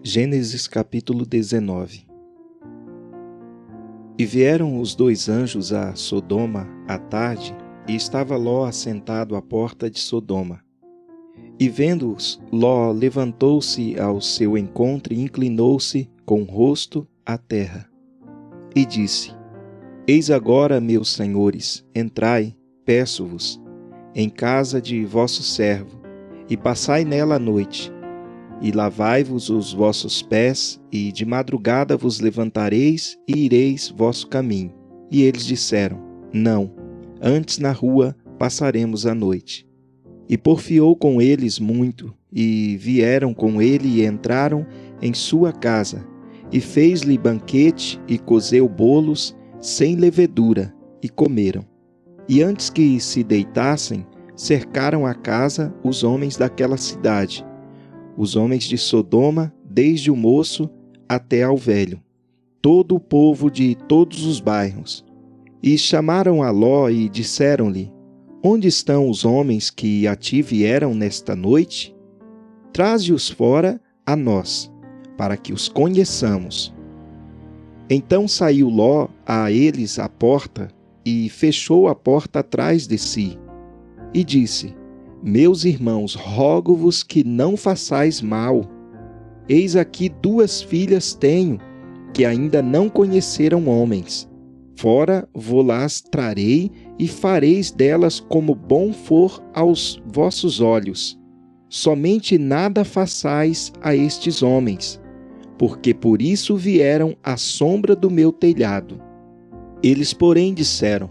Gênesis capítulo 19. E vieram os dois anjos a Sodoma à tarde, e estava Ló assentado à porta de Sodoma. E vendo-os, Ló levantou-se ao seu encontro e inclinou-se com o rosto à terra. E disse: Eis agora, meus senhores, entrai, peço-vos, em casa de vosso servo, e passai nela a noite. E lavai-vos os vossos pés, e de madrugada vos levantareis e ireis vosso caminho. E eles disseram: Não, antes na rua passaremos a noite. E porfiou com eles muito, e vieram com ele e entraram em sua casa, e fez-lhe banquete e cozeu bolos sem levedura, e comeram. E antes que se deitassem, cercaram a casa os homens daquela cidade, os homens de Sodoma, desde o moço até ao velho, todo o povo de todos os bairros. E chamaram a Ló e disseram-lhe: Onde estão os homens que a ti vieram nesta noite? Traze-os fora a nós, para que os conheçamos. Então saiu Ló a eles à porta, e fechou a porta atrás de si, e disse: Meus irmãos, rogo-vos que não façais mal. Eis aqui 2 filhas tenho, que ainda não conheceram homens. Fora vô-las trarei, e fareis delas como bom for aos vossos olhos. Somente nada façais a estes homens, porque por isso vieram à sombra do meu telhado. Eles, porém, disseram: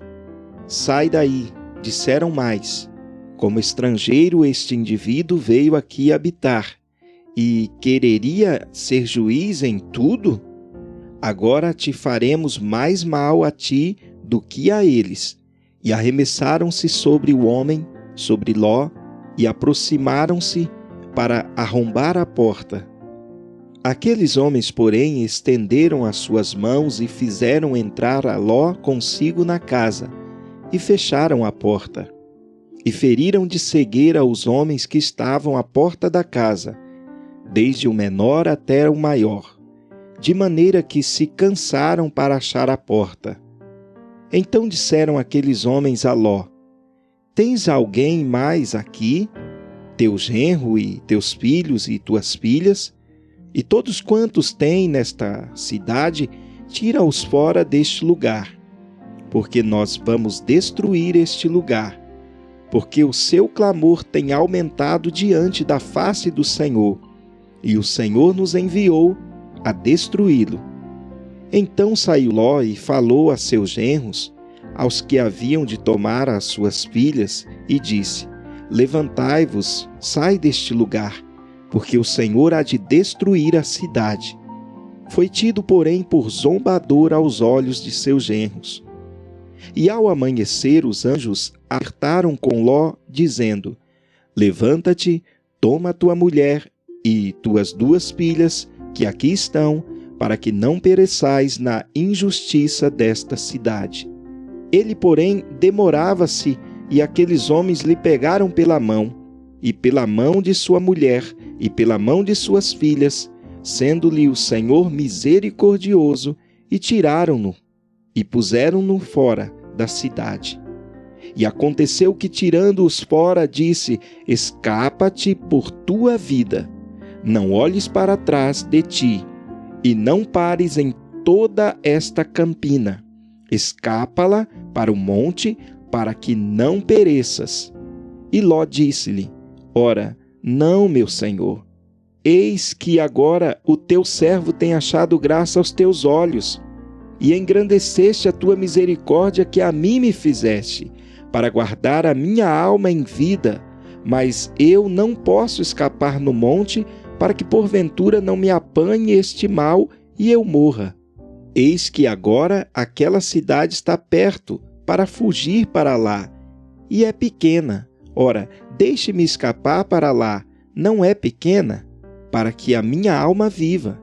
Sai daí. Disseram mais: Como estrangeiro este indivíduo veio aqui habitar, e quereria ser juiz em tudo? Agora te faremos mais mal a ti do que a eles. E arremessaram-se sobre o homem, sobre Ló, e aproximaram-se para arrombar a porta. Aqueles homens, porém, estenderam as suas mãos e fizeram entrar a Ló consigo na casa, e fecharam a porta. E feriram de cegueira os homens que estavam à porta da casa, desde o menor até o maior, de maneira que se cansaram para achar a porta. Então disseram aqueles homens a Ló: Tens alguém mais aqui? Teu genro e teus filhos e tuas filhas? E todos quantos têm nesta cidade, tira-os fora deste lugar, porque nós vamos destruir este lugar, porque o seu clamor tem aumentado diante da face do Senhor, e o Senhor nos enviou a destruí-lo. Então saiu Ló e falou a seus genros, aos que haviam de tomar as suas filhas, e disse: Levantai-vos, sai deste lugar, porque o Senhor há de destruir a cidade. Foi tido, porém, por zombador aos olhos de seus genros. E ao amanhecer os anjos alertaram com Ló, dizendo: Levanta-te, toma tua mulher e tuas 2 filhas, que aqui estão, para que não pereçais na injustiça desta cidade. Ele, porém, demorava-se, e aqueles homens lhe pegaram pela mão, e pela mão de sua mulher, e pela mão de suas filhas, sendo-lhe o Senhor misericordioso, e tiraram-no, e puseram-no fora da cidade. E aconteceu que, tirando-os fora, disse: Escapa-te por tua vida, não olhes para trás de ti, e não pares em toda esta campina. Escapa-la para o monte, para que não pereças. E Ló disse-lhe: Ora, não, meu senhor. Eis que agora o teu servo tem achado graça aos teus olhos, e engrandeceste a tua misericórdia que a mim me fizeste, para guardar a minha alma em vida, mas eu não posso escapar no monte, para que porventura não me apanhe este mal e eu morra. Eis que agora aquela cidade está perto, para fugir para lá, e é pequena. Ora, deixe-me escapar para lá, não é pequena, para que a minha alma viva.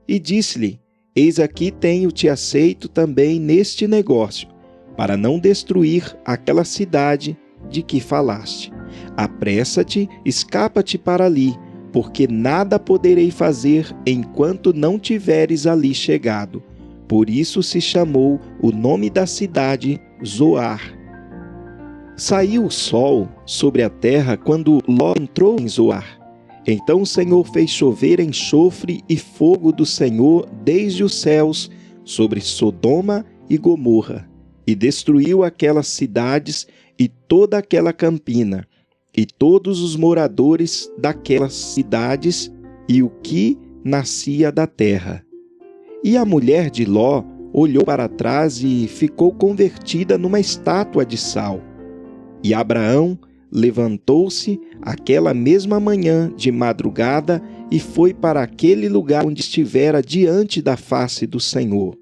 E disse-lhe: Eis aqui tenho-te aceito também neste negócio, para não destruir aquela cidade de que falaste. Apressa-te, escapa-te para ali, porque nada poderei fazer enquanto não tiveres ali chegado. Por isso se chamou o nome da cidade Zoar. Saiu o sol sobre a terra quando Ló entrou em Zoar. Então o Senhor fez chover enxofre e fogo do Senhor desde os céus sobre Sodoma e Gomorra, e destruiu aquelas cidades e toda aquela campina, e todos os moradores daquelas cidades e o que nascia da terra. E a mulher de Ló olhou para trás e ficou convertida numa estátua de sal. E Abraão levantou-se aquela mesma manhã de madrugada e foi para aquele lugar onde estivera diante da face do Senhor.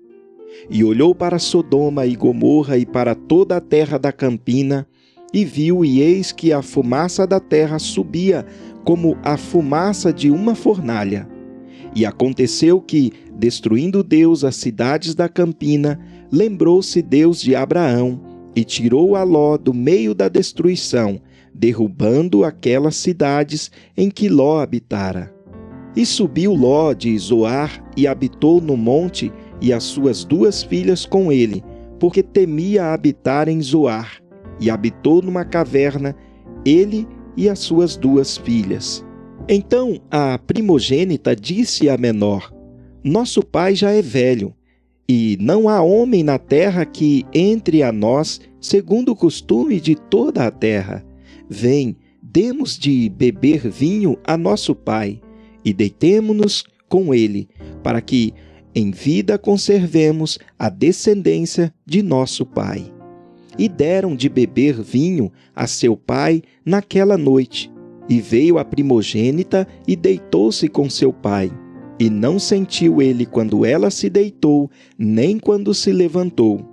E olhou para Sodoma e Gomorra e para toda a terra da campina, e viu, e eis que a fumaça da terra subia como a fumaça de uma fornalha. E aconteceu que, destruindo Deus as cidades da campina, lembrou-se Deus de Abraão, e tirou a Ló do meio da destruição, derrubando aquelas cidades em que Ló habitara. E subiu Ló de Zoar e habitou no monte, e as suas 2 filhas com ele, porque temia habitar em Zoar, e habitou numa caverna, ele e as suas 2 filhas. Então a primogênita disse à menor: Nosso pai já é velho, e não há homem na terra que entre a nós, segundo o costume de toda a terra. Vem, demos de beber vinho a nosso pai, e deitemo-nos com ele, para que em vida conservemos a descendência de nosso pai. E deram de beber vinho a seu pai naquela noite. E veio a primogênita e deitou-se com seu pai. E não sentiu ele quando ela se deitou, nem quando se levantou.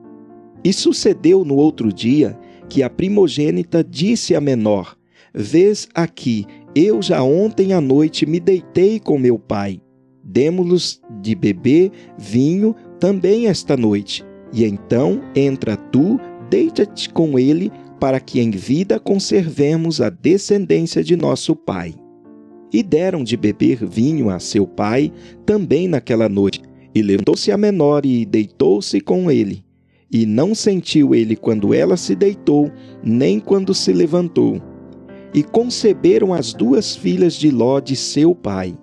E sucedeu no outro dia que a primogênita disse à menor: Vês aqui, eu já ontem à noite me deitei com meu pai. Demo-los de beber vinho também esta noite. E então entra tu, deita-te com ele, para que em vida conservemos a descendência de nosso pai. E deram de beber vinho a seu pai também naquela noite. E levantou-se a menor e deitou-se com ele. E não sentiu ele quando ela se deitou, nem quando se levantou. E conceberam as 2 filhas de Ló de seu pai.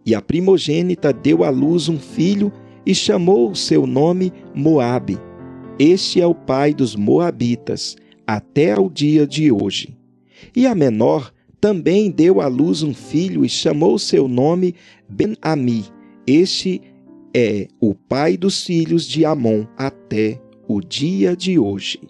E a primogênita deu à luz um filho e chamou o seu nome Moabe. Este é o pai dos moabitas, até ao dia de hoje. E a menor também deu à luz um filho e chamou seu nome Ben-Ami. Este é o pai dos filhos de Amon até o dia de hoje.